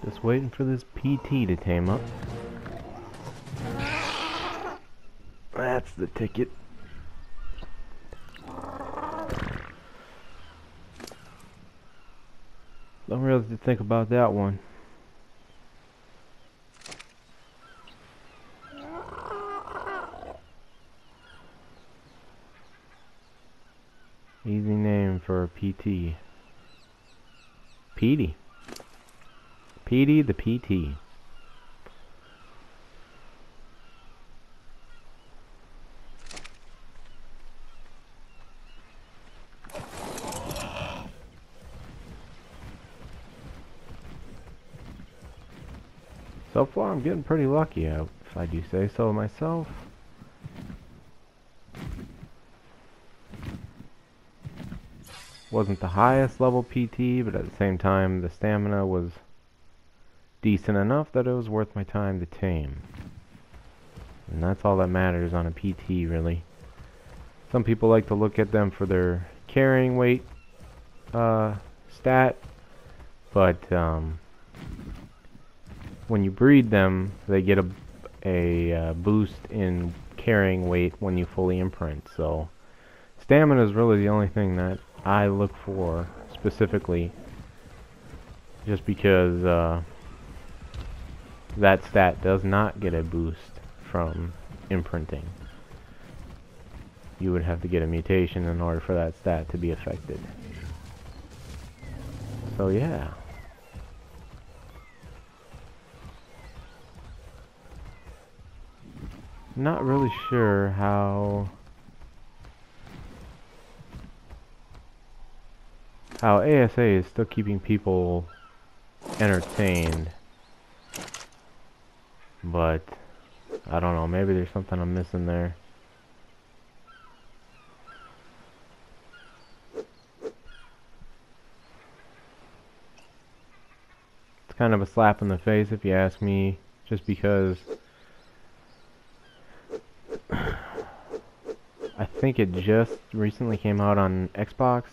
Just waiting for this PT to tame up. That's the ticket. Don't really have to think about that one. Easy name for a PT. Petey. Petey the PT. So far, I'm getting pretty lucky, if I do say so myself. Wasn't the highest level PT, but at the same time, the stamina was decent enough that it was worth my time to tame. And that's all that matters on a PT, really. Some people like to look at them for their carrying weight stat, but when you breed them, they get a boost in carrying weight when you fully imprint. So stamina is really the only thing that I look for specifically, just because that stat does not get a boost from imprinting. You would have to get a mutation in order for that stat to be affected. So yeah. Not really sure how ASA is still keeping people entertained, but I don't know, maybe there's something I'm missing there. It's kind of a slap in the face if you ask me, just because I think it just recently came out on Xbox,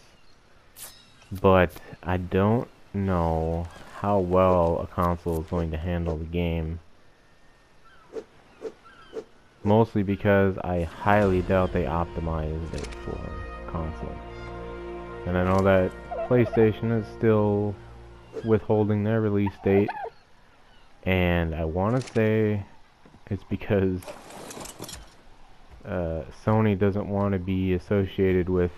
but I don't know how well a console is going to handle the game. Mostly because I highly doubt they optimized it for console. And I know that PlayStation is still withholding their release date, and I want to say it's because Sony doesn't want to be associated with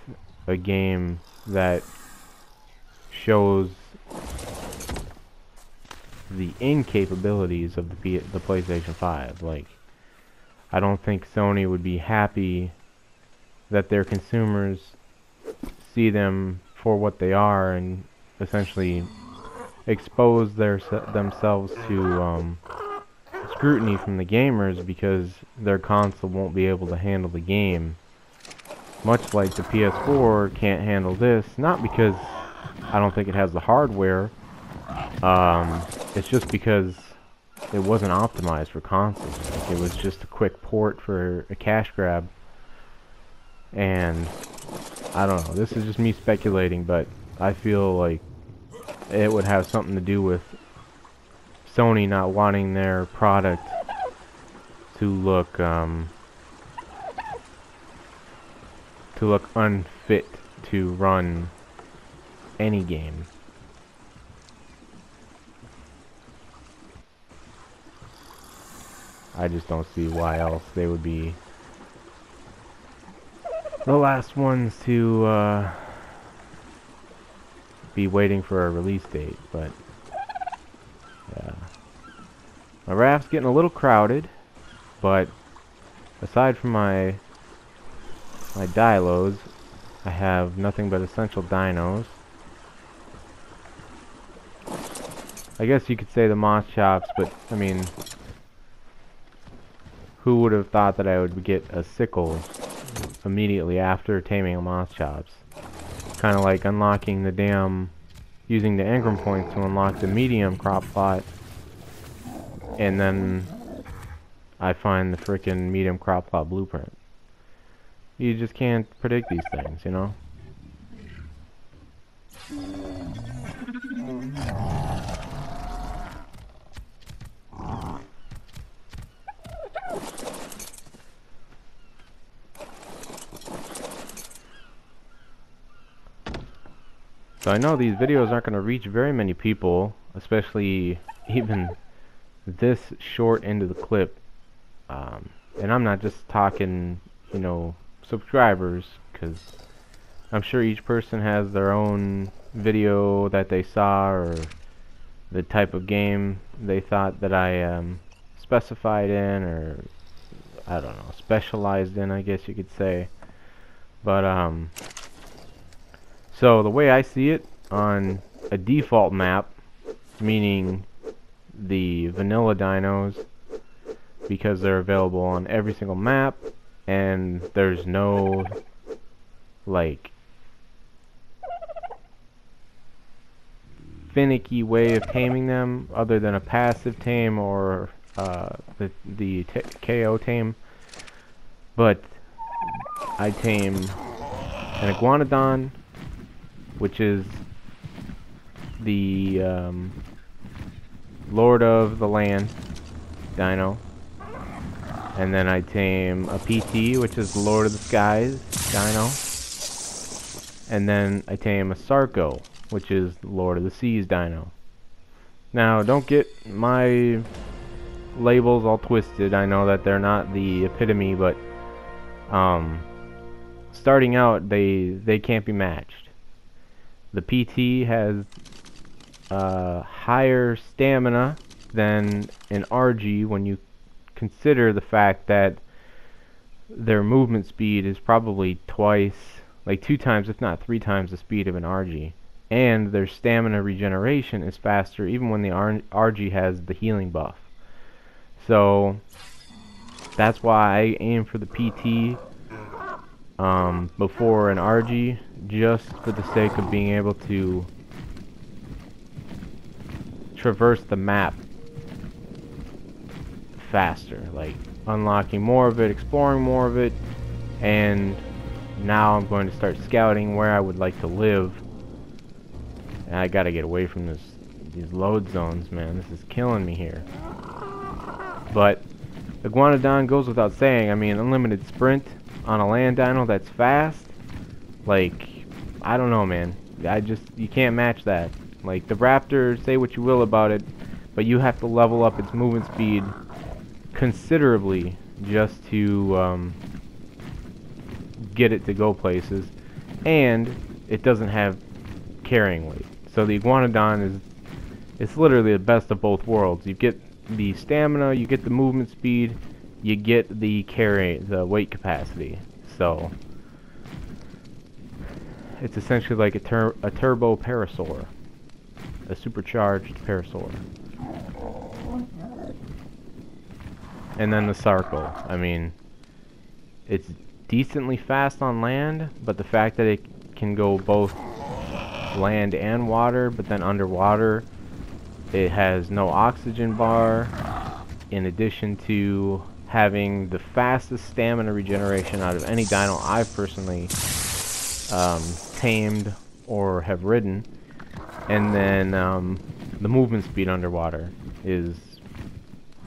a game that shows the incapabilities of the PlayStation 5. Like, I don't think Sony would be happy that their consumers see them for what they are and essentially expose themselves to scrutiny from the gamers because their console won't be able to handle the game. Much like the PS4 can't handle this, not because I don't think it has the hardware, it's just because it wasn't optimized for consoles. Like, it was just a quick port for a cash grab, and I don't know, this is just me speculating, but I feel like it would have something to do with Sony not wanting their product to look unfit to run any game. I just don't see why else they would be the last ones to be waiting for a release date, but yeah. My raft's getting a little crowded, but aside from my dilos, I have nothing but essential dinos. I guess you could say the moss chops, but I mean, who would have thought that I would get a sickle immediately after taming a moss chops? Kind of like unlocking the using the engram points to unlock the medium crop plot, and then I find the frickin' medium crop plot blueprint. You just can't predict these things, you know? So I know these videos aren't going to reach very many people, especially even this short into the clip. And I'm not just talking, you know, subscribers, because I'm sure each person has their own video that they saw, or the type of game they thought that I specified in, or I don't know, specialized in, I guess you could say. But so the way I see it, on a default map, meaning the vanilla dinos, because they're available on every single map, and there's no like finicky way of taming them other than a passive tame or the KO tame. But I tame an iguanodon, which is the Lord of the Land dino, and then I tame a PT, which is the Lord of the Skies dino, and then I tame a Sarco, which is the Lord of the Seas dino. Now, don't get my labels all twisted. I know that they're not the epitome, but starting out, they can't be matched. The PT has higher stamina than an RG when you consider the fact that their movement speed is probably twice, like 2 times, if not 3 times the speed of an RG. And their stamina regeneration is faster even when the RG has the healing buff. So that's why I aim for the PT before an RG, just for the sake of being able to traverse the map faster, like unlocking more of it, exploring more of it. And now I'm going to start scouting where I would like to live. And I gotta get away from these load zones, man. This is killing me here. But Iguanodon goes without saying. I mean, unlimited sprint on a land dino that's fast, like, I don't know, man. You can't match that. Like, the Raptor, say what you will about it, but you have to level up its movement speed considerably just to get it to go places. And it doesn't have carrying weight. So the Iguanodon it's literally the best of both worlds. You get the stamina, you get the movement speed, you get the weight capacity. So it's essentially like a turbo parasaur, a supercharged parasaur. And then the Sarco. I mean, it's decently fast on land, but the fact that it can go both land and water, but then underwater it has no oxygen bar, in addition to having the fastest stamina regeneration out of any dino I've personally tamed or have ridden. And then the movement speed underwater is,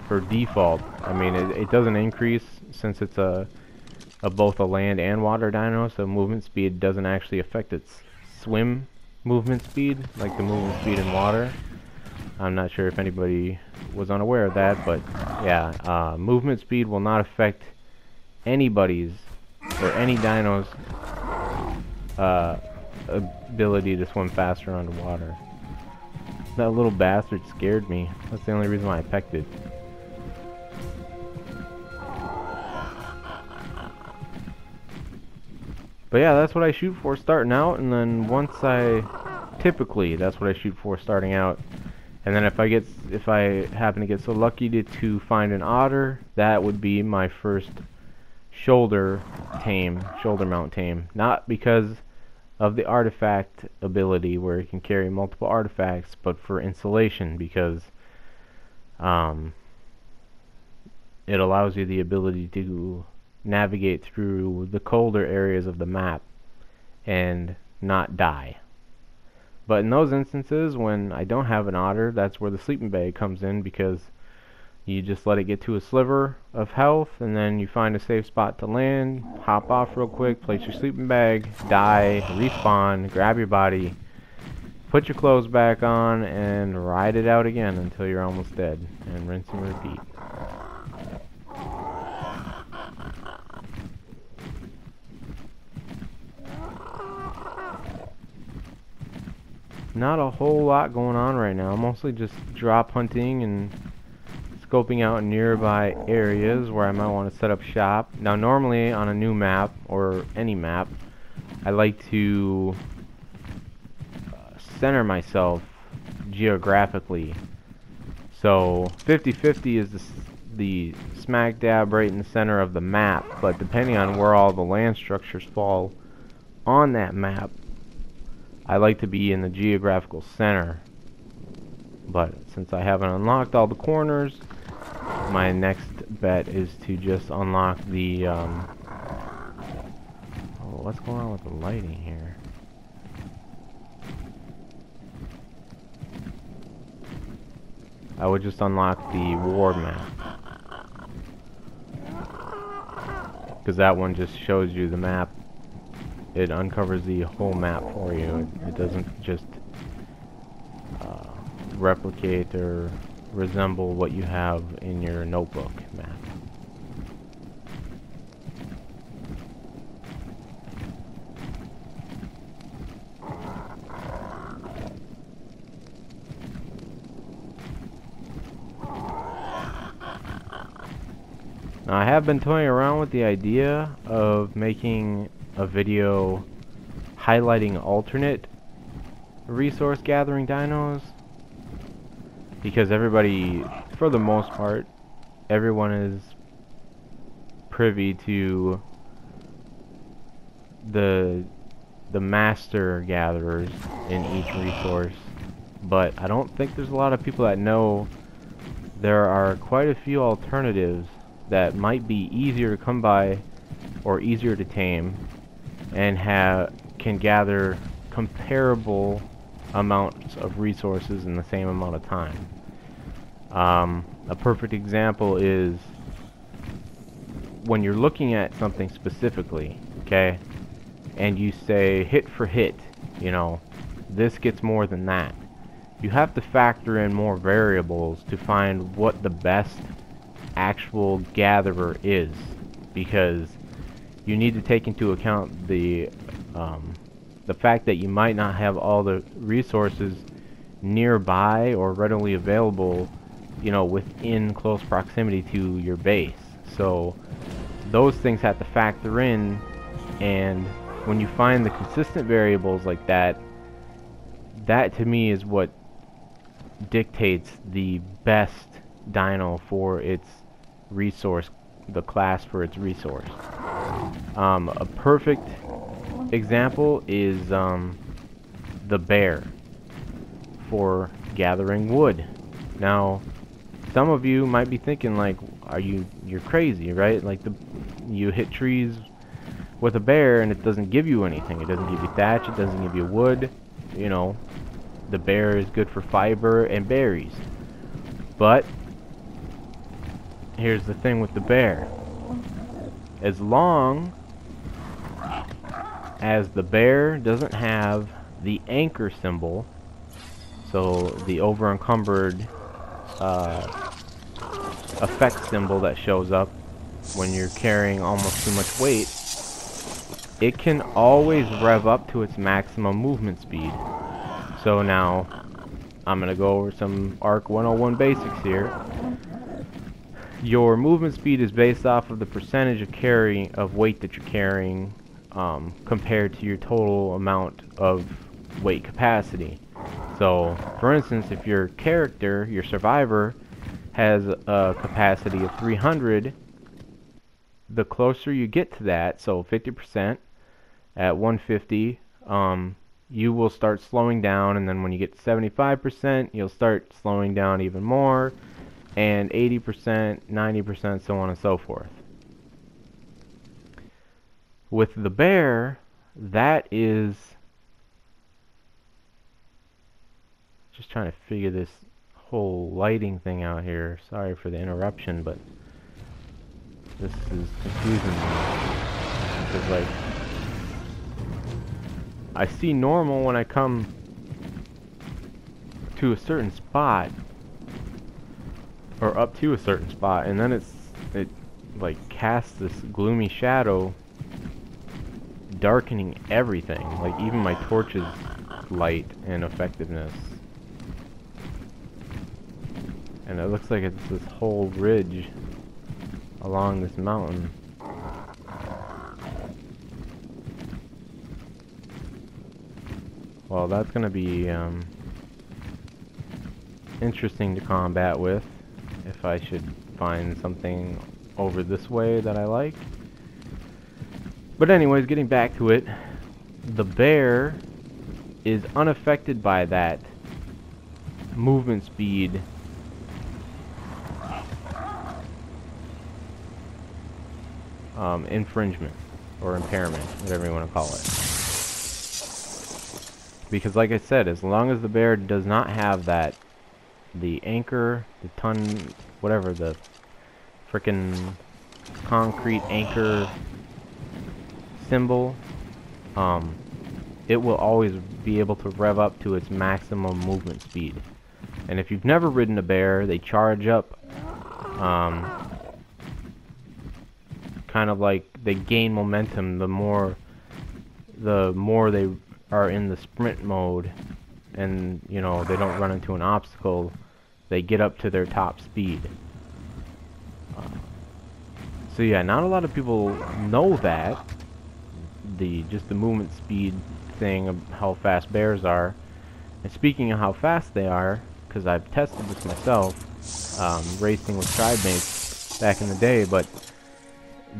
for default, I mean, it doesn't increase since it's both a land and water dino, so movement speed doesn't actually affect its swim movement speed like the movement speed in water. I'm not sure if anybody was unaware of that, but yeah, movement speed will not affect anybody's or any dino's ability to swim faster underwater. That little bastard scared me. That's the only reason why I pecked it. But yeah, that's what I shoot for starting out, and then typically that's what I shoot for starting out. And then if I happen to get so lucky to find an otter, that would be my first shoulder mount tame. Not because of the artifact ability where it can carry multiple artifacts, but for insulation, because it allows you the ability to navigate through the colder areas of the map and not die. But in those instances when I don't have an otter, that's where the sleeping bag comes in, because you just let it get to a sliver of health, and then you find a safe spot to land, hop off real quick, place your sleeping bag, die, respawn, grab your body, put your clothes back on and ride it out again until you're almost dead, and rinse and repeat. Not a whole lot going on right now. Mostly just drop hunting and scoping out nearby areas where I might want to set up shop. Now normally on a new map, or any map, I like to center myself geographically. So 50-50 is the smack dab right in the center of the map, but depending on where all the land structures fall on that map, I like to be in the geographical center. But since I haven't unlocked all the corners, my next bet is to just unlock the oh, what's going on with the lighting here? I would just unlock the war map, because that one just shows you the map. It uncovers the whole map for you. It doesn't just replicate or resemble what you have in your notebook map. Now, I have been toying around with the idea of making a video highlighting alternate resource gathering dinos, because everybody, for the most part, everyone is privy to the master gatherers in each resource, but I don't think there's a lot of people that know there are quite a few alternatives that might be easier to come by or easier to tame, and can gather comparable amounts of resources in the same amount of time. A perfect example is when you're looking at something specifically, okay, and you say hit for hit, you know, this gets more than that. You have to factor in more variables to find what the best actual gatherer is, because you need to take into account the fact that you might not have all the resources nearby or readily available, you know, within close proximity to your base. So those things have to factor in, and when you find the consistent variables like that, that to me is what dictates the best dino for its resource, the class for its resource. A perfect example is the bear for gathering wood. Now, some of you might be thinking, like, you're crazy, right? Like, you hit trees with a bear and it doesn't give you anything. It doesn't give you thatch, it doesn't give you wood. You know, the bear is good for fiber and berries. But here's the thing with the bear. As long as the bear doesn't have the anchor symbol, so the over encumbered effect symbol that shows up when you're carrying almost too much weight, it can always rev up to its maximum movement speed. So now I'm gonna go over some ARC 101 basics here. Your movement speed is based off of the percentage of weight that you're carrying compared to your total amount of weight capacity. So, for instance, if your character, your survivor, has a capacity of 300, the closer you get to that, so 50% at 150, you will start slowing down, and then when you get to 75%, you'll start slowing down even more, and 80%, 90%, so on and so forth. With the bear, that is... Just trying to figure this whole lighting thing out here. Sorry for the interruption, but this is confusing me. Because, like, I see normal when I come to a certain spot, or up to a certain spot, and then it like casts this gloomy shadow, darkening everything, like even my torch's light and effectiveness. And it looks like it's this whole ridge along this mountain. Well, that's gonna be interesting to combat with, if I should find something over this way that I like. But anyways, getting back to it, the bear is unaffected by that movement speed infringement or impairment, whatever you want to call it. Because like I said, as long as the bear does not have that, the anchor, the ton, whatever, the frickin' concrete anchor symbol, it will always be able to rev up to its maximum movement speed. And if you've never ridden a bear, they charge up, kind of like they gain momentum the more they are in the sprint mode, and you know, they don't run into an obstacle, they get up to their top speed. So yeah, not a lot of people know that, just the movement speed thing of how fast bears are. And speaking of how fast they are, because I've tested this myself, racing with tribe mates back in the day, but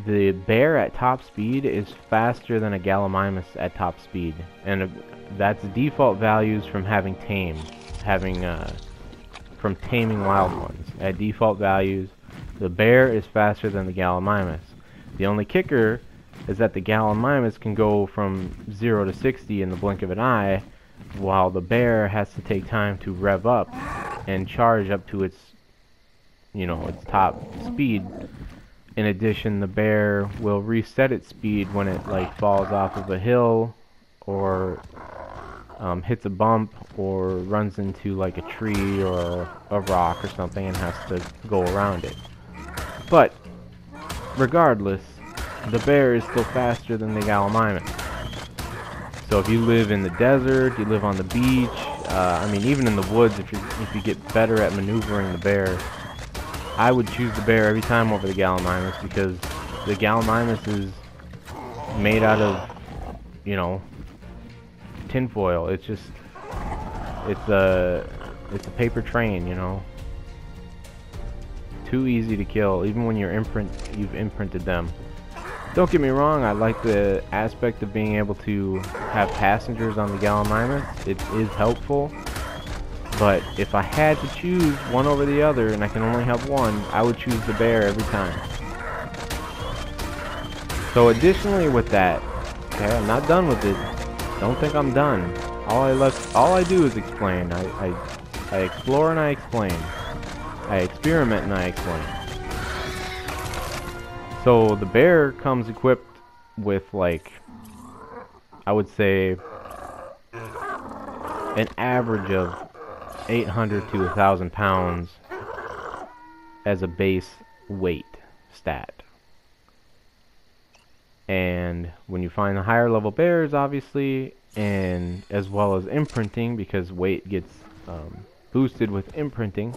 the bear at top speed is faster than a gallimimus at top speed, and that's default values from having from taming wild ones. At default values, the bear is faster than the gallimimus. The only kicker is that the gallimimus can go from 0 to 60 in the blink of an eye, while the bear has to take time to rev up and charge up to its, you know, its top speed. In addition, the bear will reset its speed when it like falls off of a hill, or hits a bump, or runs into like a tree or a rock or something and has to go around it. But regardless, the bear is still faster than the gallimimus. So if you live in the desert, you live on the beach, I mean even in the woods, if you get better at maneuvering the bear, I would choose the bear every time over the gallimimus, because the gallimimus is made out of, you know, tinfoil. It's just, it's a paper train, you know. Too easy to kill, even when you've imprinted them. Don't get me wrong, I like the aspect of being able to have passengers on the gallimimus. It is helpful. But if I had to choose one over the other, and I can only have one, I would choose the bear every time. So additionally with that, okay, I'm not done with it. Don't think I'm done. All I do is explain. I explore and I explain. I experiment and I explain. So the bear comes equipped with, like, I would say an average of 800 to 1,000 pounds as a base weight stat. And when you find the higher level bears, obviously, and as well as imprinting, because weight gets boosted with imprinting,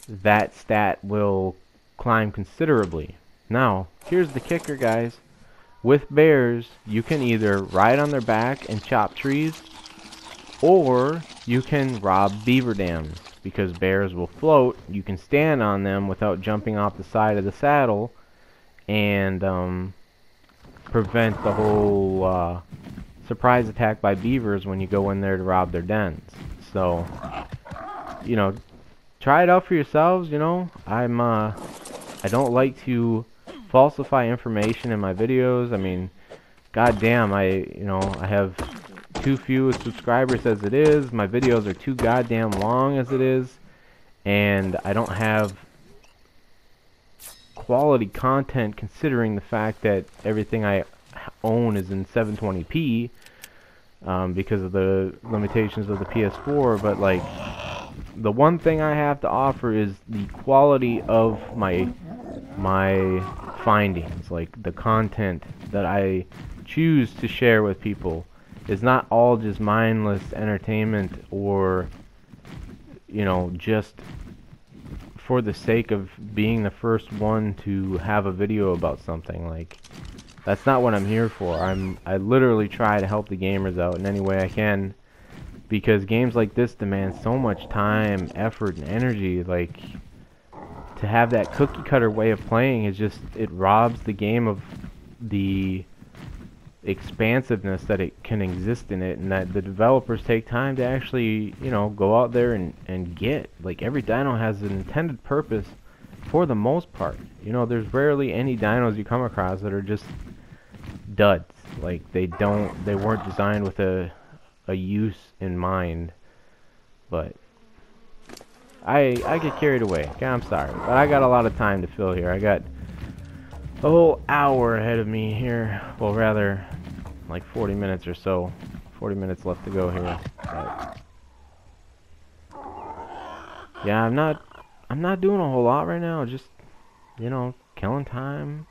that stat will climb considerably. Now, here's the kicker, guys. With bears, you can either ride on their back and chop trees, or you can rob beaver dams, because bears will float. You can stand on them without jumping off the side of the saddle and prevent the whole surprise attack by beavers when you go in there to rob their dens. So, you know, try it out for yourselves. You know, I don't like to falsify information in my videos. I mean, goddamn, I have too few subscribers as it is. My videos are too goddamn long as it is, and I don't have quality content considering the fact that everything I own is in 720p because of the limitations of the PS4. But like, the one thing I have to offer is the quality of my findings, like the content that I choose to share with people is not all just mindless entertainment, or just for the sake of being the first one to have a video about something. Like, that's not what I'm here for. I literally try to help the gamers out in any way I can, because games like this demand so much time, effort, and energy. Like, to have that cookie cutter way of playing is just, it robs the game of the expansiveness that it can exist in it, and that the developers take time to actually, go out there and get. Like, every dino has an intended purpose for the most part. There's rarely any dinos you come across that are just duds. Like, they weren't designed with a use in mind. But I get carried away. Okay, I'm sorry, but I got a lot of time to fill here. I got a whole hour ahead of me here. Well, rather, like 40 minutes or so. 40 minutes left to go here. But yeah, I'm not doing a whole lot right now. Just, killing time.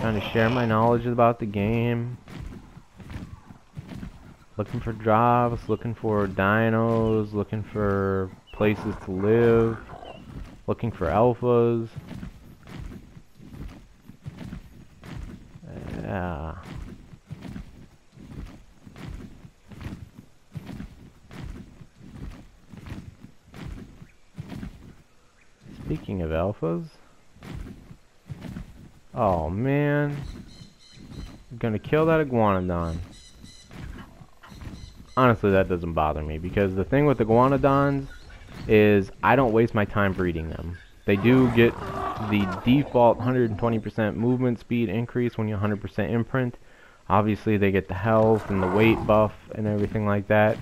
Trying to share my knowledge about the game. Looking for jobs, looking for dinos, looking for places to live, looking for alphas. Yeah. Speaking of alphas, oh man, I'm gonna kill that iguanodon. Honestly, that doesn't bother me, because the thing with iguanodons is I don't waste my time breeding them. They do get the default 120% movement speed increase when you 100% imprint. Obviously, they get the health and the weight buff and everything like that.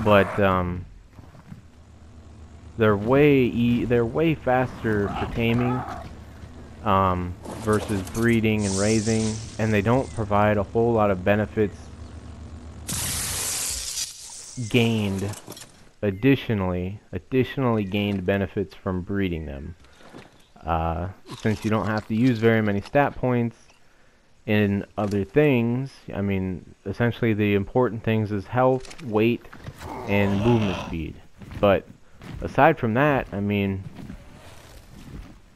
But they're way faster for taming versus breeding and raising, and they don't provide a whole lot of benefits gained additionally gained benefits from breeding them, since you don't have to use very many stat points in other things. I mean, essentially the important things is health, weight, and movement speed. But aside from that, I mean,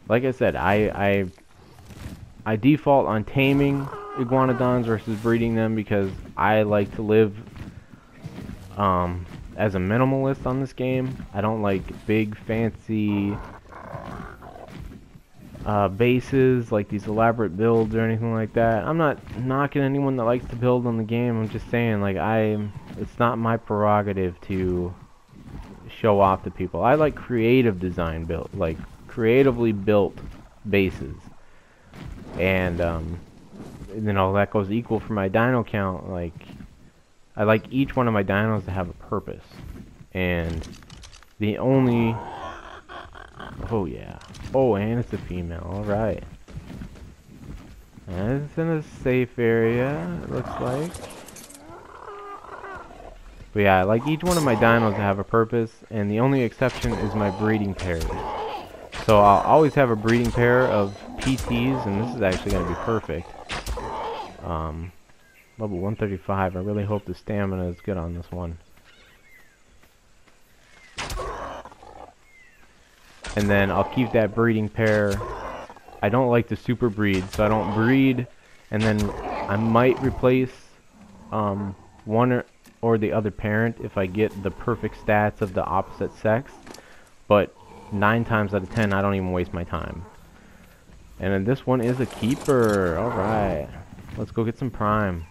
like I said, I default on taming iguanodons versus breeding them, because I like to live as a minimalist on this game. I don't like big fancy bases, like these elaborate builds or anything like that. I'm not knocking anyone that likes to build on the game. I'm just saying, like, it's not my prerogative to show off to people. I like creative design build, like creatively built bases, and that goes equal for my dino count. Like, I like each one of my dinos to have a purpose, and the only... Oh yeah. Oh, and it's a female. Alright. And it's in a safe area, it looks like. But yeah, I like each one of my dinos to have a purpose, and the only exception is my breeding pairs. So I'll always have a breeding pair of PTs, and this is actually going to be perfect. Level 135. I really hope the stamina is good on this one. And then I'll keep that breeding pair. I don't like to super breed, so I don't breed, and then I might replace one or the other parent if I get the perfect stats of the opposite sex. But 9 times out of 10, I don't even waste my time. And then this one is a keeper. Alright. Let's go get some prime.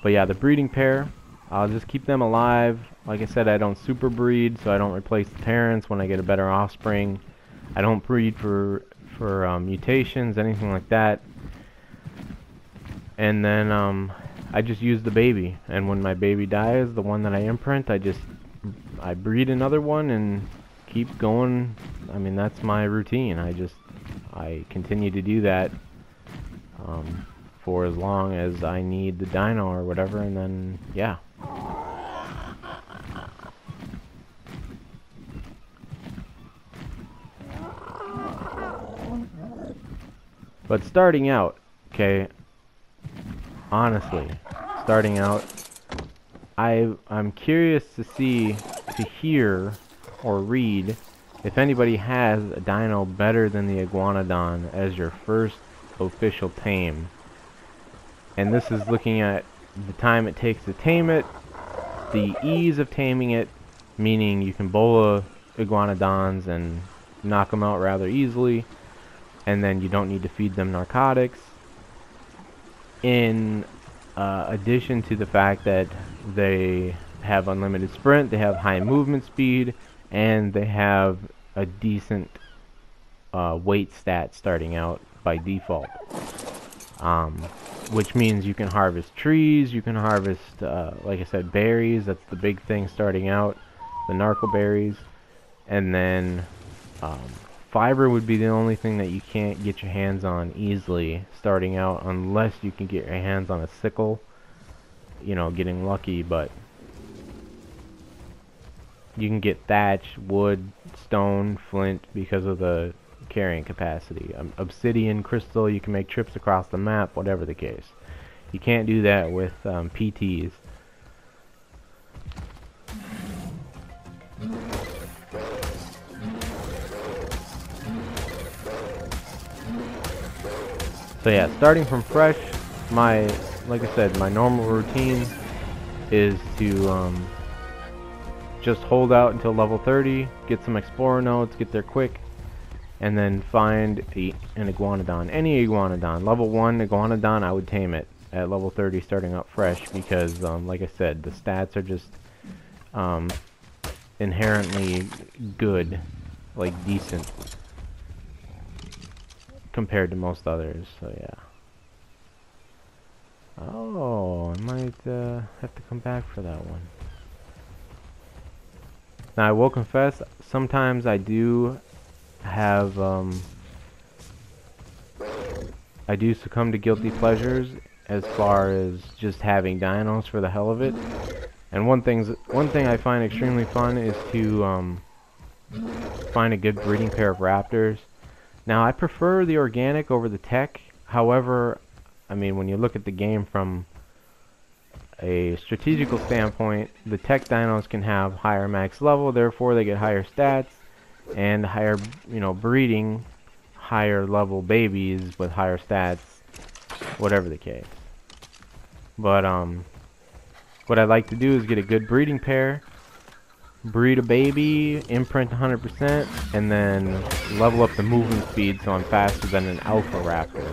But yeah, the breeding pair, I'll just keep them alive. Like I said, I don't super breed, so I don't replace the parents when I get a better offspring. I don't breed for mutations, anything like that. And then I just use the baby. And when my baby dies, the one that I imprint, I breed another one and keep going. I mean, that's my routine. I continue to do that for as long as I need the dino or whatever, and then yeah. But starting out, okay, honestly, starting out, I'm curious to hear or read if anybody has a dino better than the Iguanodon as your first official tame. And this is looking at the time it takes to tame it, the ease of taming it, meaning you can bola Iguanodons and knock them out rather easily, and then you don't need to feed them narcotics. In addition to the fact that they have unlimited sprint, they have high movement speed, and they have a decent weight stat starting out by default. Which means you can harvest trees, you can harvest, like I said, berries. That's the big thing starting out, the narco berries. And then fiber would be the only thing that you can't get your hands on easily starting out, unless you can get your hands on a sickle. You know, getting lucky, but you can get thatch, wood, stone, flint because of the carrying capacity. Obsidian, crystal, you can make trips across the map, whatever the case. You can't do that with PTs. So yeah, starting from fresh, like I said, my normal routine is to just hold out until level 30, get some explorer nodes, get there quick, and then find an Iguanodon. Any Iguanodon. Level 1 Iguanodon, I would tame it at level 30 starting out fresh because, like I said, the stats are just inherently good, like decent, compared to most others, so yeah. Oh, I might have to come back for that one. Now, I will confess, sometimes I do have, I do succumb to guilty pleasures as far as just having dinos for the hell of it. And one thing I find extremely fun is to find a good breeding pair of raptors. Now, I prefer the organic over the tech. However, I mean, when you look at the game from a strategical standpoint, the tech dinos can have higher max level, therefore they get higher stats and higher, you know, breeding higher level babies with higher stats, whatever the case. But what I like to do is get a good breeding pair, breed a baby, imprint 100%, and then level up the movement speed so I'm faster than an alpha raptor.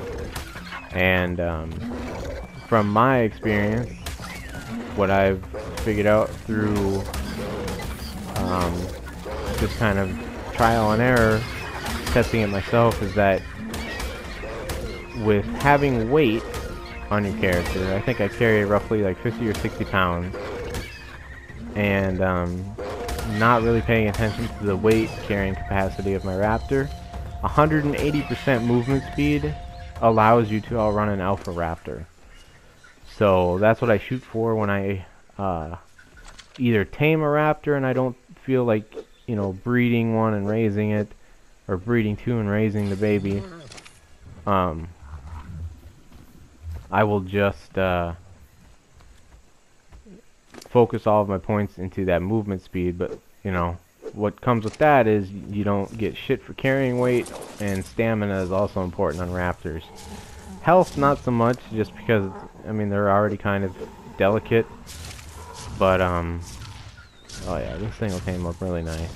And from my experience, what I've figured out through just kind of trial and error, testing it myself, is that with having weight on your character, I think I carry roughly like 50 or 60 pounds, and not really paying attention to the weight carrying capacity of my raptor, 180% movement speed allows you to outrun an alpha raptor. So that's what I shoot for when I either tame a raptor and I don't feel like, you know, breeding one and raising it, or breeding two and raising the baby. I will just focus all of my points into that movement speed, but you know what comes with that is you don't get shit for carrying weight, and stamina is also important on raptors. Health not so much, just because I mean they're already kind of delicate, but oh yeah, this thing will came up really nice.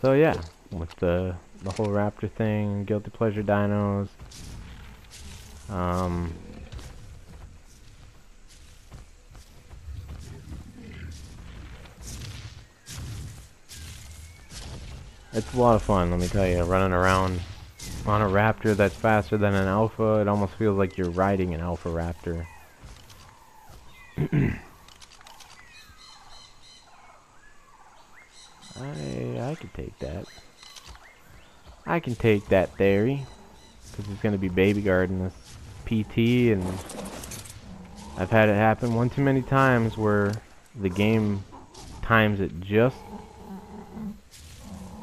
So yeah, with the whole raptor thing, guilty pleasure dinos, it's a lot of fun, let me tell you, running around on a raptor that's faster than an alpha. It almost feels like you're riding an alpha raptor. I can take that. I can take that theory. Because he's going to be baby guarding this PT, and I've had it happen one too many times where the game times it just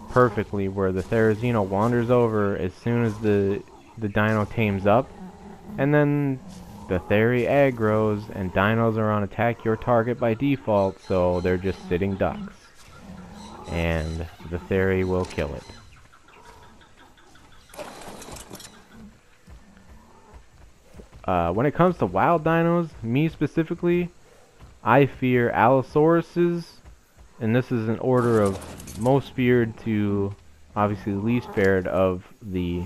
perfectly, where the Therizino wanders over as soon as the dino tames up, and then the Theri aggroes, and dinos are on attack your target by default, so they're just sitting ducks. And the Theri will kill it. When it comes to wild dinos, me specifically, I fear Allosauruses, and this is in order of most feared to obviously least feared of the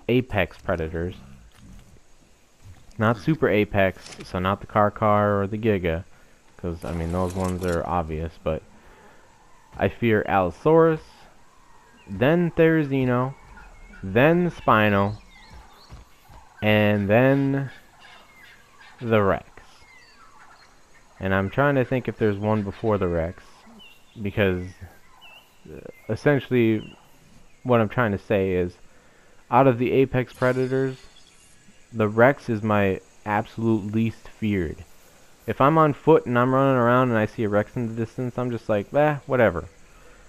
apex predators. Not super apex, so not the Karkar or the Giga, because I mean those ones are obvious, but I fear Allosaurus, then Therizino, then Spino, and then the Rex. And I'm trying to think if there's one before the Rex, because essentially what I'm trying to say is, out of the apex predators, the Rex is my absolute least feared. If I'm on foot and I'm running around and I see a Rex in the distance, I'm just like, whatever.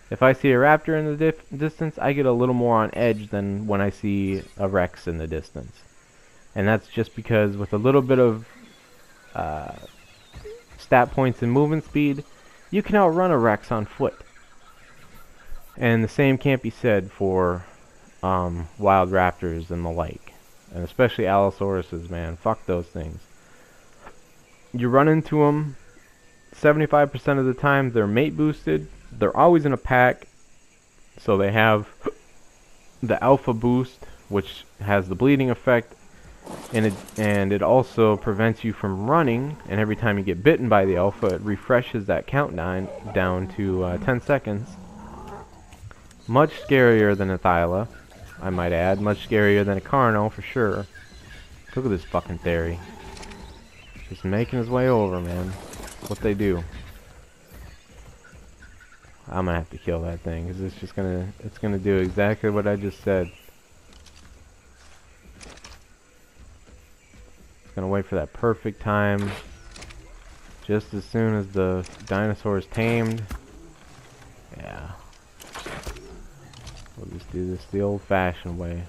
If I see a raptor in the distance, I get a little more on edge than when I see a Rex in the distance. And that's just because with a little bit of stat points and movement speed, you can outrun a Rex on foot. And the same can't be said for wild raptors and the like. And especially Allosauruses, man. Fuck those things. You run into them, 75% of the time they're mate boosted. They're always in a pack. So they have the alpha boost, which has the bleeding effect. And it also prevents you from running, and every time you get bitten by the alpha, it refreshes that countdown down to 10 seconds. Much scarier than a Thyla, I might add. Much scarier than a Carno, for sure. Look at this fucking Theri. Just making his way over, man. That's what they do. I'm gonna have to kill that thing, because it's gonna do exactly what I just said. Gonna wait for that perfect time, just as soon as the dinosaur is tamed. Yeah, we'll just do this the old-fashioned way.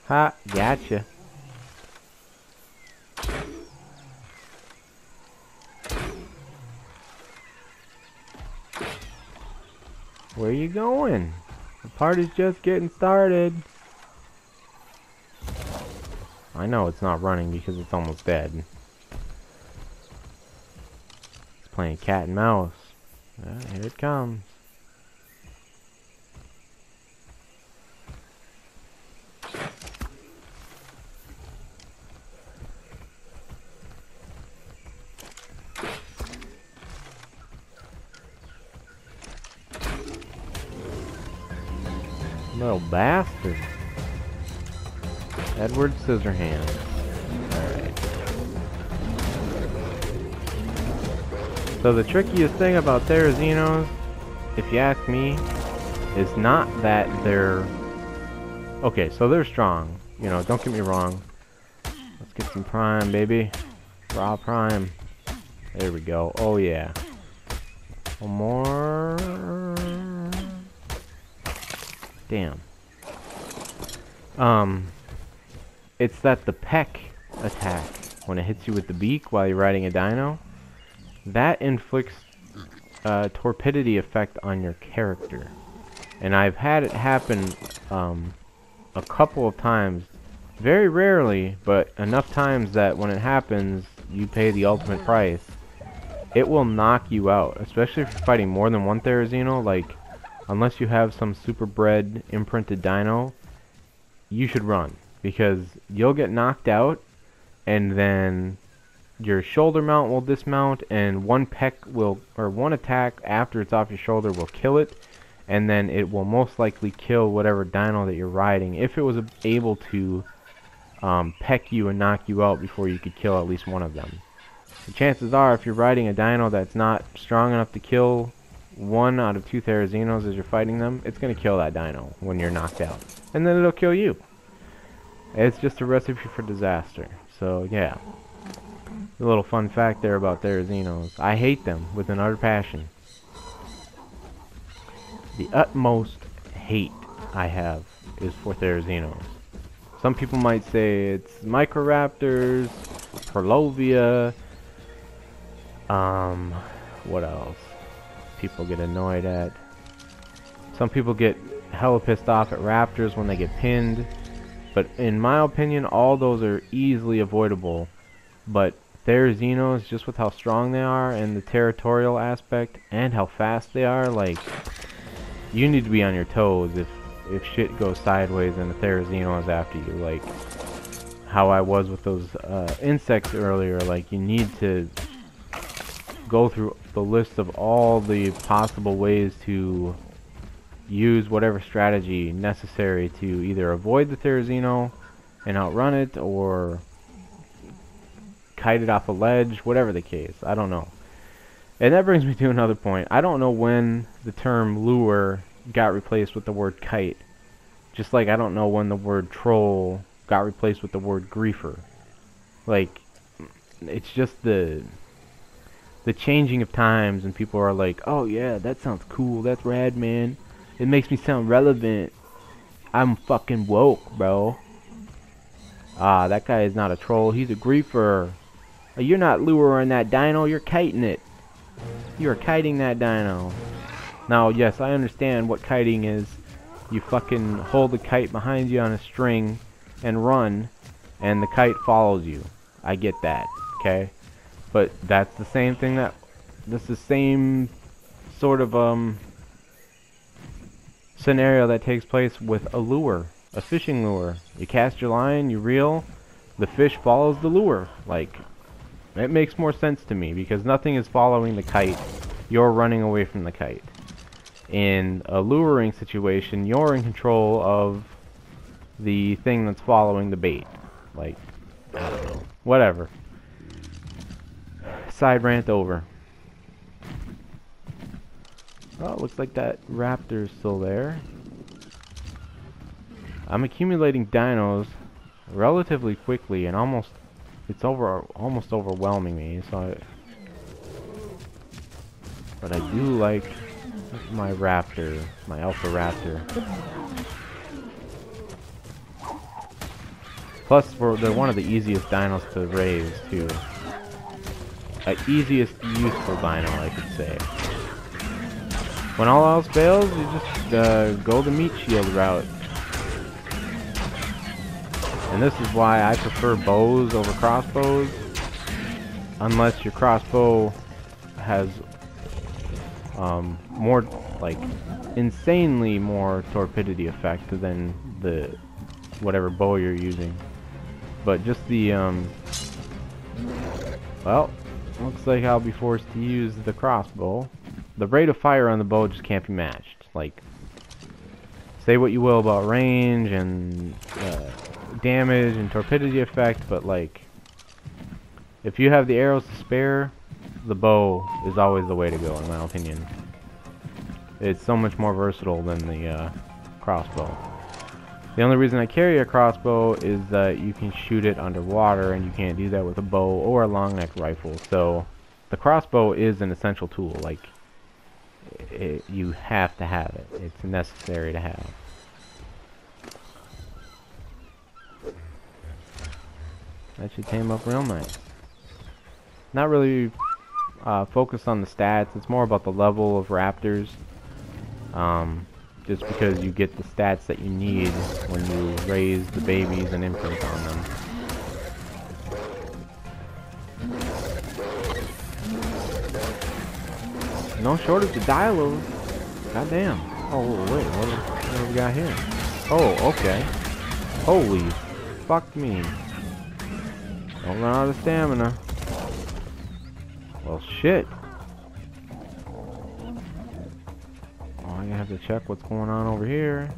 Ha, gotcha. Where you going? The party's just getting started. I know it's not running because it's almost dead. It's playing cat and mouse. Here it comes. Little bastard. Edward Scissorhands. Alright. So the trickiest thing about Therizinos, if you ask me, is not that they're... Okay, so they're strong. You know, don't get me wrong. Let's get some prime, baby. Raw prime. There we go. Oh yeah. One more... Damn. It's that the peck attack, when it hits you with the beak while you're riding a dino, that inflicts a torpidity effect on your character. And I've had it happen a couple of times, very rarely, but enough times that when it happens, you pay the ultimate price. It will knock you out, especially if you're fighting more than one Therizino, like... Unless you have some super bred imprinted dino, you should run, because you'll get knocked out, and then your shoulder mount will dismount, and one peck will, or one attack after it's off your shoulder will kill it, and then it will most likely kill whatever dino that you're riding if it was able to peck you and knock you out before you could kill at least one of them. The chances are, if you're riding a dino that's not strong enough to kill one out of two Therazinos as you're fighting them, it's going to kill that dino when you're knocked out. And then it'll kill you. It's just a recipe for disaster. So, yeah. A little fun fact there about Therazinos. I hate them with an utter passion. The utmost hate I have is for Therazinos. Some people might say it's Microraptors, Perlovia, what else? People get annoyed at. Some people get hella pissed off at raptors when they get pinned. But in my opinion, all those are easily avoidable. But Therazinos, just with how strong they are and the territorial aspect and how fast they are, like, you need to be on your toes if shit goes sideways and a Therazino is after you. Like how I was with those insects earlier. Like, you need to go through the list of all the possible ways to use whatever strategy necessary to either avoid the Therazino and outrun it, or kite it off a ledge, whatever the case. I don't know. And that brings me to another point. I don't know when the term lure got replaced with the word kite. Just like I don't know when the word troll got replaced with the word griefer. Like, it's just the changing of times, and people are like, oh yeah, that sounds cool, that's rad, man. It makes me sound relevant. I'm fucking woke, bro. Ah, that guy is not a troll, he's a griefer. You're not luring that dino, you're kiting it. You're kiting that dino. Now, yes, I understand what kiting is. You fucking hold the kite behind you on a string and run, and the kite follows you. I get that, okay? But that's the same thing that's the same sort of scenario that takes place with a lure, a fishing lure. You cast your line, you reel, the fish follows the lure. Like, it makes more sense to me because nothing is following the kite. You're running away from the kite. In a luring situation, you're in control of the thing that's following the bait. Like, I don't know. Whatever. Side rant over. Well, it looks like that raptor's still there. I'm accumulating dinos relatively quickly, and almost overwhelming me. So, but I do like my raptor, my alpha raptor. Plus, they're one of the easiest dinos to raise too. Easiest useful dino, I could say. When all else fails, you just go the meat shield route. And this is why I prefer bows over crossbows. Unless your crossbow has more, like, insanely more torpidity effect than the whatever bow you're using. But just the, well, looks like I'll be forced to use the crossbow. The rate of fire on the bow just can't be matched. Like, say what you will about range and damage and torpidity effect, but like, if you have the arrows to spare, the bow is always the way to go, in my opinion. It's so much more versatile than the crossbow. The only reason I carry a crossbow is that you can shoot it underwater, and you can't do that with a bow or a long neck rifle. So the crossbow is an essential tool. Like, you have to have it. It's necessary to have. That should tame up real nice. Not really focused on the stats. It's more about the level of raptors. Just because you get the stats that you need when you raise the babies and imprint on them. No shortage of dialogue. Goddamn. Oh wait, what have we got here? Oh, okay. Holy fuck me. Don't run out of stamina. Well, shit. Oh, I have to check what's going on over here.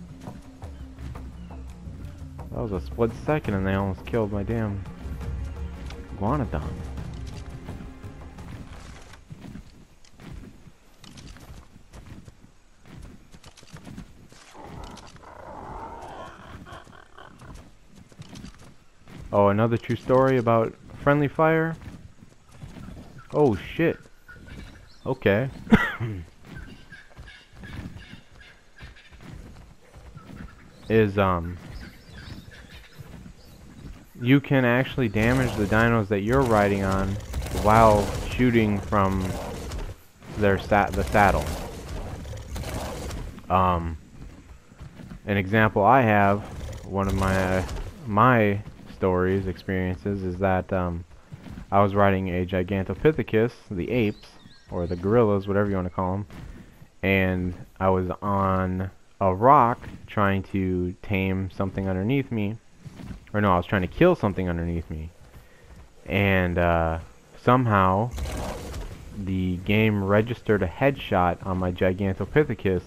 That was a split second and they almost killed my damn iguanodon. Oh, another true story about friendly fire. Oh shit. Okay. You can actually damage the dinos that you're riding on while shooting from the saddle. An example I have, one of my stories, experiences, is that I was riding a Gigantopithecus, the apes, or the gorillas, whatever you want to call them, and I was on a rock trying to tame something underneath me. Or no, I was trying to kill something underneath me. And somehow the game registered a headshot on my Gigantopithecus,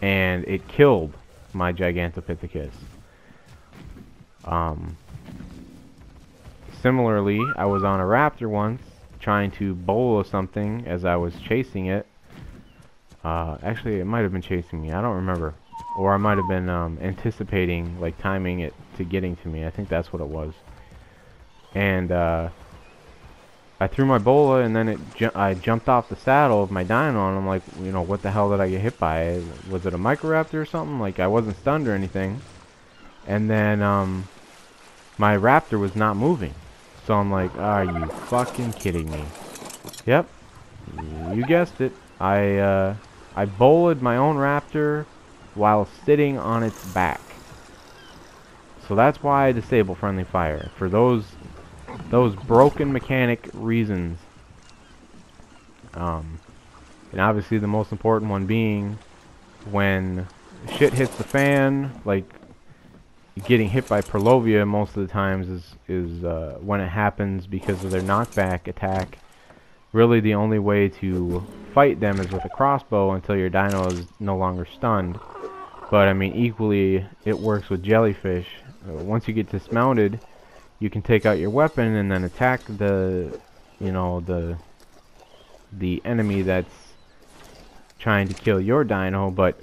and it killed my Gigantopithecus. Similarly, I was on a raptor once, trying to bowl something as I was chasing it. Actually, it might have been chasing me. I don't remember. Or I might have been anticipating, like timing it to getting to me. I think that's what it was. And I threw my bola, and then I jumped off the saddle of my dino, and I'm like, you know, what the hell did I get hit by? Was it a Microraptor or something? Like, I wasn't stunned or anything. And then my raptor was not moving. So I'm like, are you fucking kidding me? Yep, you guessed it. I bowled my own raptor while sitting on its back. So that's why I disable friendly fire, for those broken mechanic reasons. And obviously the most important one being when shit hits the fan, like getting hit by Perlovia most of the times is when it happens because of their knockback attack. Really the only way to fight them is with a crossbow until your dino is no longer stunned. But I mean, equally it works with jellyfish. Once you get dismounted, you can take out your weapon and then attack the enemy that's trying to kill your dino. But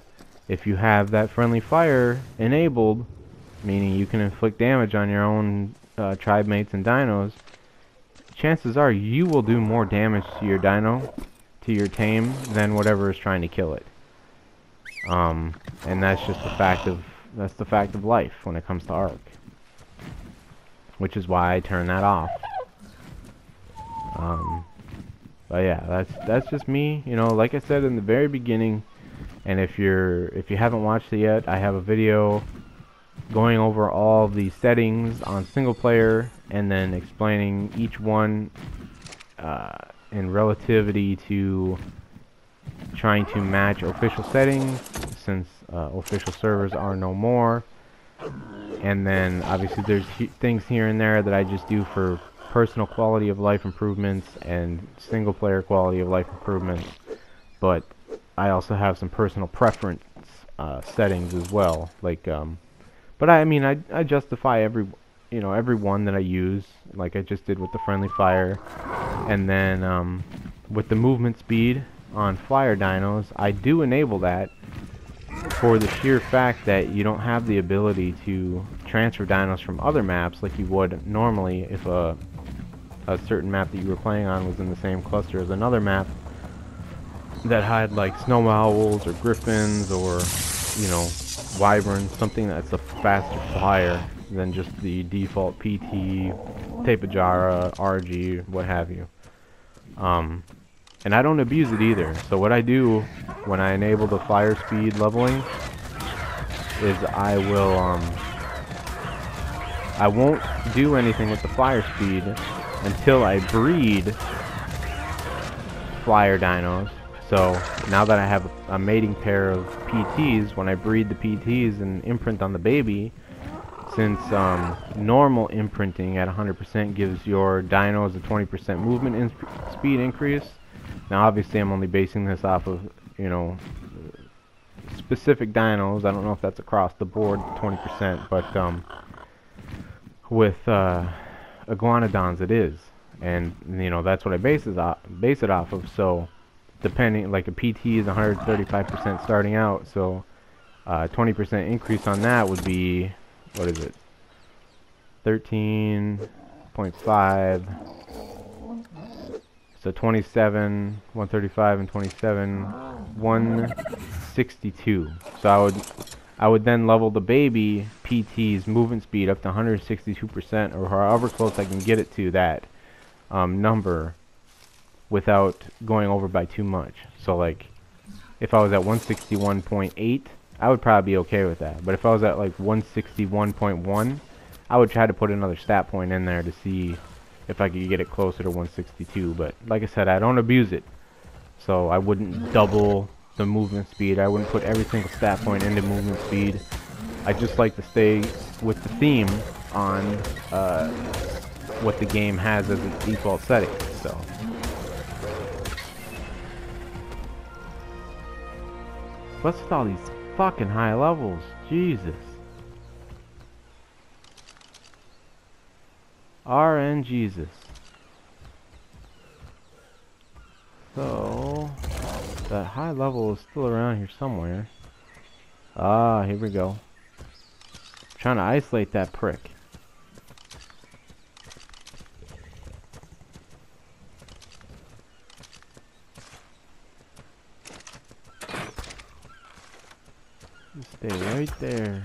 if you have that friendly fire enabled, meaning you can inflict damage on your own tribe mates and dinos, chances are you will do more damage to your dino, to your tame, than whatever is trying to kill it. And that's just the fact of life when it comes to Ark, which is why I turn that off. But yeah, that's just me. You know, like I said in the very beginning, and if you haven't watched it yet, I have a video going over all the settings on single player and then explaining each one in relativity to trying to match official settings, since official servers are no more. And then obviously there's things here and there that I just do for personal quality of life improvements and single player quality of life improvements, but I also have some personal preference settings as well, like but I mean I justify every one that I use, like I just did with the friendly fire. And then with the movement speed on flyer dinos, I do enable that for the sheer fact that you don't have the ability to transfer dinos from other maps like you would normally if a certain map that you were playing on was in the same cluster as another map that had like snow owls or griffins or, you know, wyverns, something that's a faster flyer than just the default PT, Tapejara, RG, what have you. And I don't abuse it either. So what I do when I enable the flyer speed leveling is I won't do anything with the flyer speed until I breed flyer dinos. So now that I have a mating pair of PTs, when I breed the PTs and imprint on the baby, since normal imprinting at 100% gives your dinos a 20% movement speed increase. Now obviously I'm only basing this off of, you know, specific dinos. I don't know if that's across the board, 20%, but with iguanodons it is, and you know that's what I base it off of. So depending, like a PT is 135% starting out, so 20% increase on that would be, what is it, 13.5. So 27, 135, and 27, 162. So I would then level the baby PT's movement speed up to 162%, or however close I can get it to that number without going over by too much. So like, if I was at 161.8, I would probably be okay with that. But if I was at like 161.1, I would try to put another stat point in there to see if I could get it closer to 162. But like I said, I don't abuse it, so I wouldn't double the movement speed. I wouldn't put every single stat point into movement speed. I just like to stay with the theme on what the game has as its default setting. So what's with all these fucking high levels? Jesus. RN Jesus. So that high level is still around here somewhere. Ah, here we go. Trying to isolate that prick. Stay right there.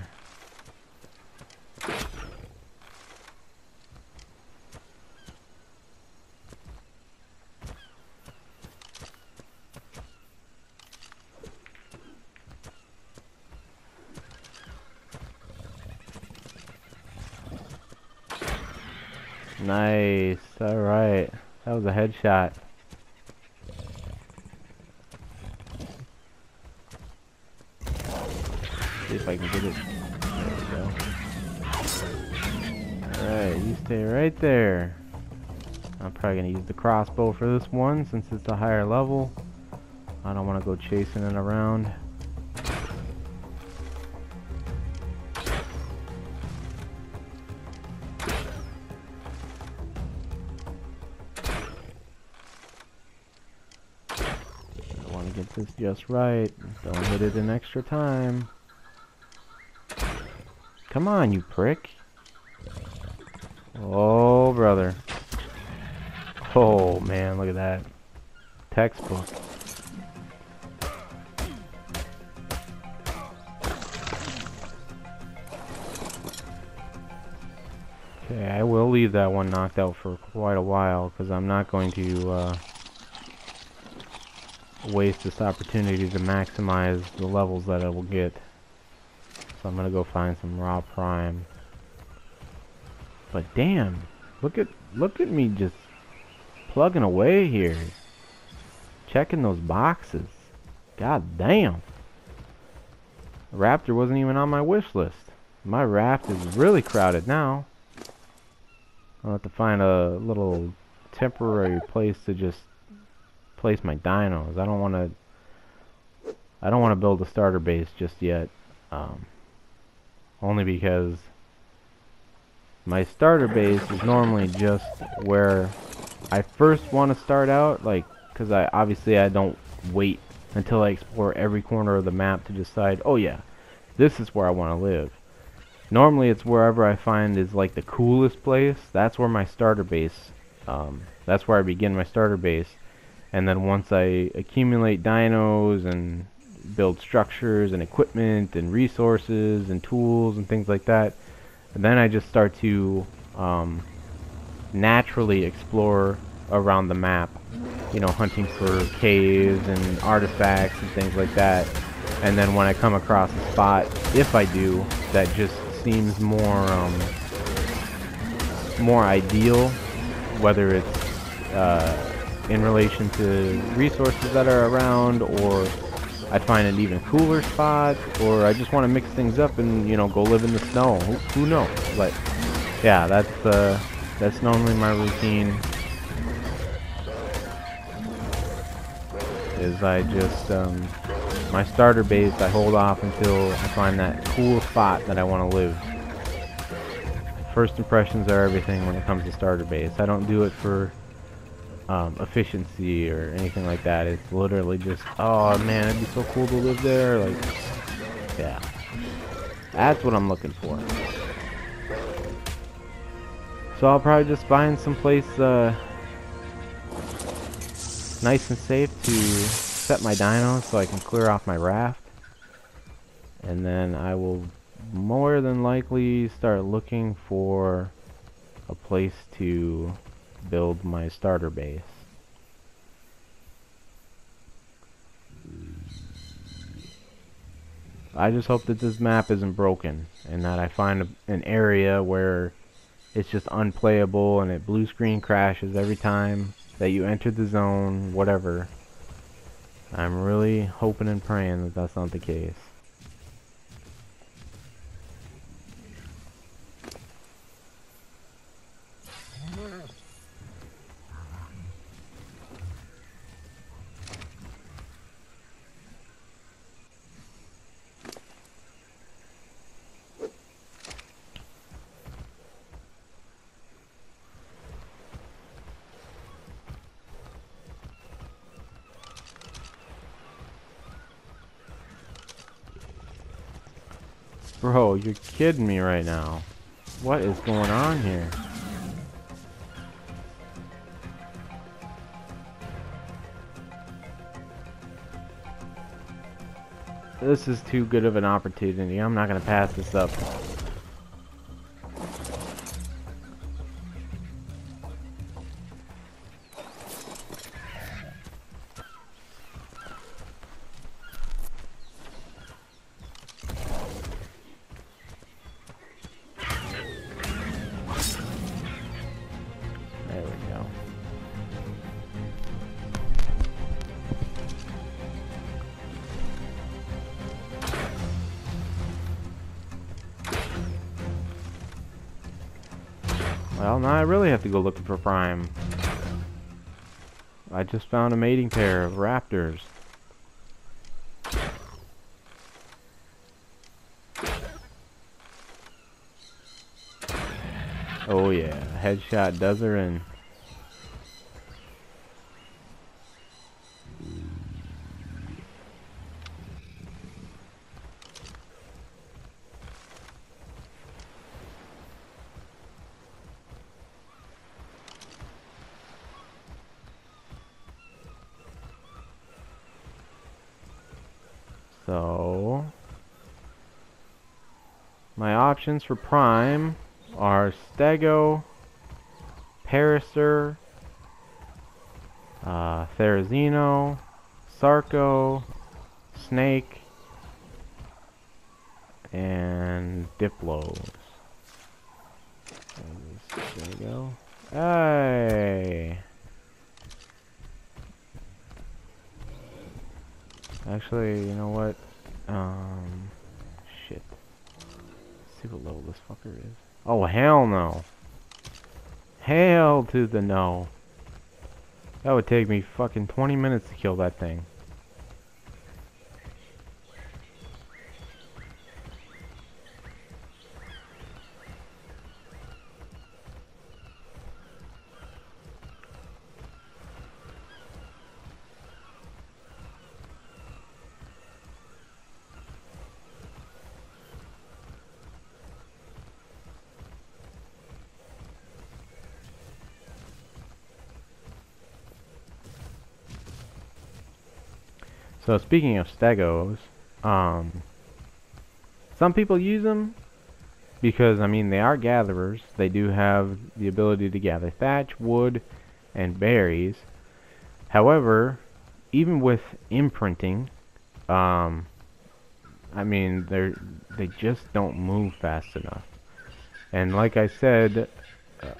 Nice. Alright. That was a headshot. See if I can get it. There we go. Alright, you stay right there. I'm probably going to use the crossbow for this one since it's a higher level. I don't want to go chasing it around. Get this just right. Don't hit it in extra time. Come on, you prick. Oh, brother. Oh, man, look at that. Textbook. Okay, I will leave that one knocked out for quite a while because I'm not going to waste this opportunity to maximize the levels that I will get. So I'm gonna go find some raw prime. But damn, look at me just plugging away here, checking those boxes. God damn. Raptor wasn't even on my wish list. My raft is really crowded now. I'll have to find a little temporary place to just place my dinos. I don't want to build a starter base just yet, only because my starter base is normally just where I first want to start out, like, because I don't wait until I explore every corner of the map to decide, oh yeah, this is where I want to live. Normally it's wherever I find is like the coolest place. That's where my starter base, that's where I begin my starter base. And then once I accumulate dinos and build structures and equipment and resources and tools and things like that, and then I just start to naturally explore around the map, you know, hunting for caves and artifacts and things like that. And then when I come across a spot, if I do, that just seems more ideal, whether it's in relation to resources that are around, or I find an even cooler spot, or I just want to mix things up and, you know, go live in the snow. Who knows? But yeah, that's normally my routine. Is I just My starter base, I hold off until I find that cool spot that I want to live. First impressions are everything when it comes to starter base. I don't do it for efficiency or anything like that. It's literally just, oh man, it'd be so cool to live there. Like, yeah, that's what I'm looking for. So I'll probably just find some place nice and safe to set my dinos so I can clear off my raft, and then I will more than likely start looking for a place to build my starter base. I just hope that this map isn't broken and that I find an area where it's just unplayable and it blue screen crashes every time that you enter the zone, whatever. I'm really hoping and praying that that's not the case. Bro, you're kidding me right now. What is going on here? This is too good of an opportunity. I'm not gonna pass this up. There we go. Well, now I really have to go looking for Prime. I just found a mating pair of raptors. Oh yeah, headshot does her in. So, my options for Prime are Stego, Paracer, Therizino, Sarco, Snake, and Diplos. There we go. Hey! Actually, you know what? Shit. Let's see what level this fucker is. Oh, hell no. Hell to the no. That would take me fucking 20 minutes to kill that thing. So speaking of stegos, some people use them because, I mean, they are gatherers. They do have the ability to gather thatch, wood, and berries. However, even with imprinting, I mean, they just don't move fast enough. And like I said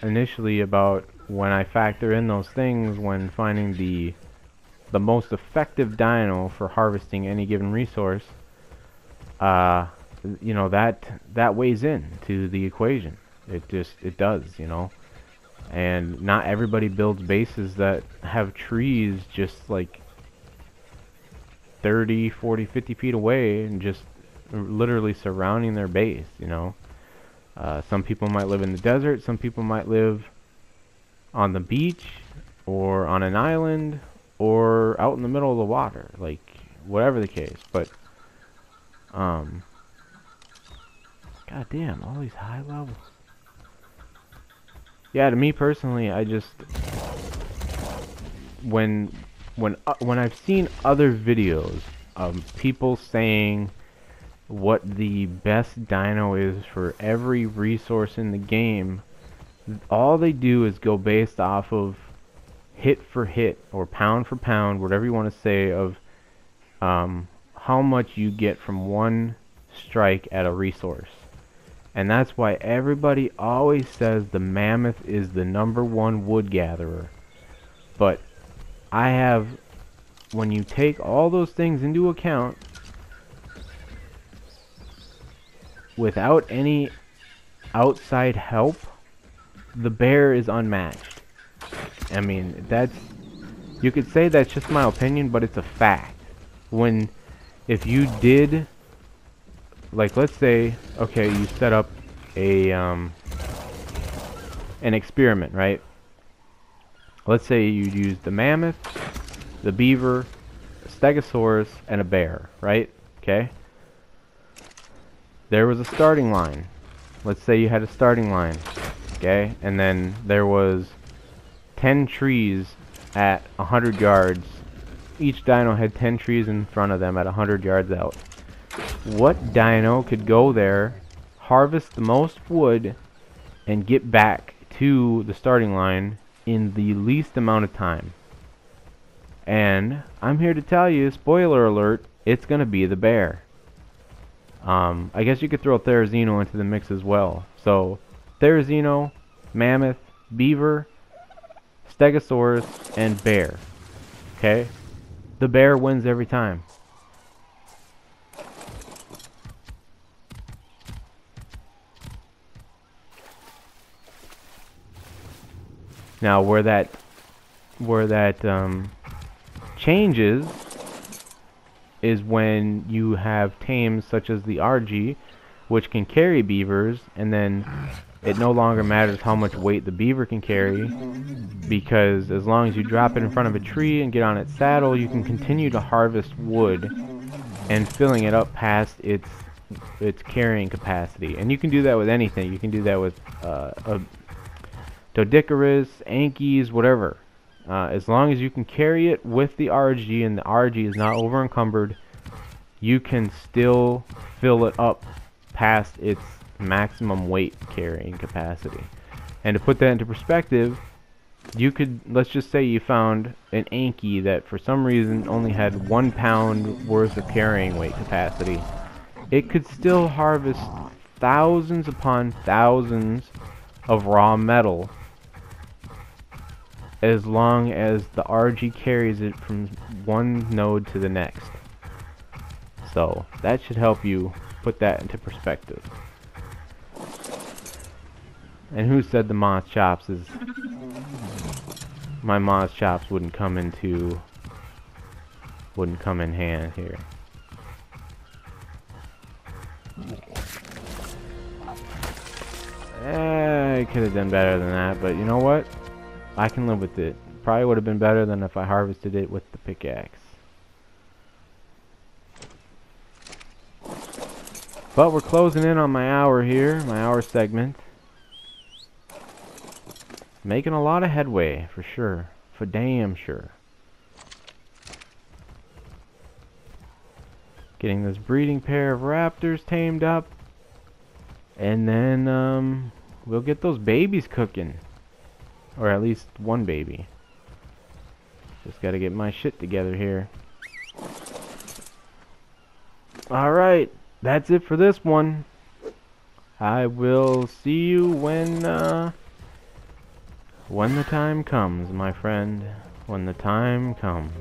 initially about when I factor in those things when finding the most effective dino for harvesting any given resource, you know, that weighs in to the equation. It does, you know. And not everybody builds bases that have trees just like 30, 40, 50 feet away and just literally surrounding their base, you know. Some people might live in the desert, some people might live on the beach or on an island or out in the middle of the water, like whatever the case. But god damn, all these high levels. Yeah, to me personally, I just when I've seen other videos of people saying what the best dino is for every resource in the game, all they do is go based off of hit for hit or pound for pound, whatever you want to say, of how much you get from one strike at a resource. And that's why everybody always says the mammoth is the #1 wood gatherer. But when you take all those things into account, without any outside help, the bear is unmatched. I mean, you could say that's just my opinion, but it's a fact. If you did, like, let's say, okay, you set up an experiment, right? Let's say you use the mammoth, the beaver, a stegosaurus, and a bear, right? Okay? There was a starting line. Let's say you had a starting line, okay? And then there was 10 trees at 100 yards. Each dino had 10 trees in front of them at 100 yards out. What dino could go there, harvest the most wood, and get back to the starting line in the least amount of time? And I'm here to tell you, spoiler alert, it's gonna be the bear. I guess you could throw Therizino into the mix as well. So Therizino, mammoth, beaver, stegosaurus, and bear. Okay? The bear wins every time. Now where that changes is when you have tames such as the RG, which can carry beavers, and then it no longer matters how much weight the beaver can carry, because as long as you drop it in front of a tree and get on its saddle, you can continue to harvest wood and filling it up past its carrying capacity. And you can do that with anything. You can do that with Doedicurus, Ankies, whatever. As long as you can carry it with the RG and the RG is not over encumbered, you can still fill it up past its maximum weight carrying capacity. And to put that into perspective, you could, let's just say you found an Anki that for some reason only had 1 pound worth of carrying weight capacity. It could still harvest thousands upon thousands of raw metal as long as the RG carries it from one node to the next. So that should help you put that into perspective. And who said the Moss Chops is... My Moss Chops wouldn't come in hand here. I could have done better than that, but you know what? I can live with it. Probably would have been better than if I harvested it with the pickaxe. But we're closing in on my hour here, my hour segment. Making a lot of headway, for sure. For damn sure. Getting this breeding pair of raptors tamed up. And then, we'll get those babies cooking. Or at least one baby. Just gotta get my shit together here. Alright, that's it for this one. I will see you when the time comes, my friend. When the time comes.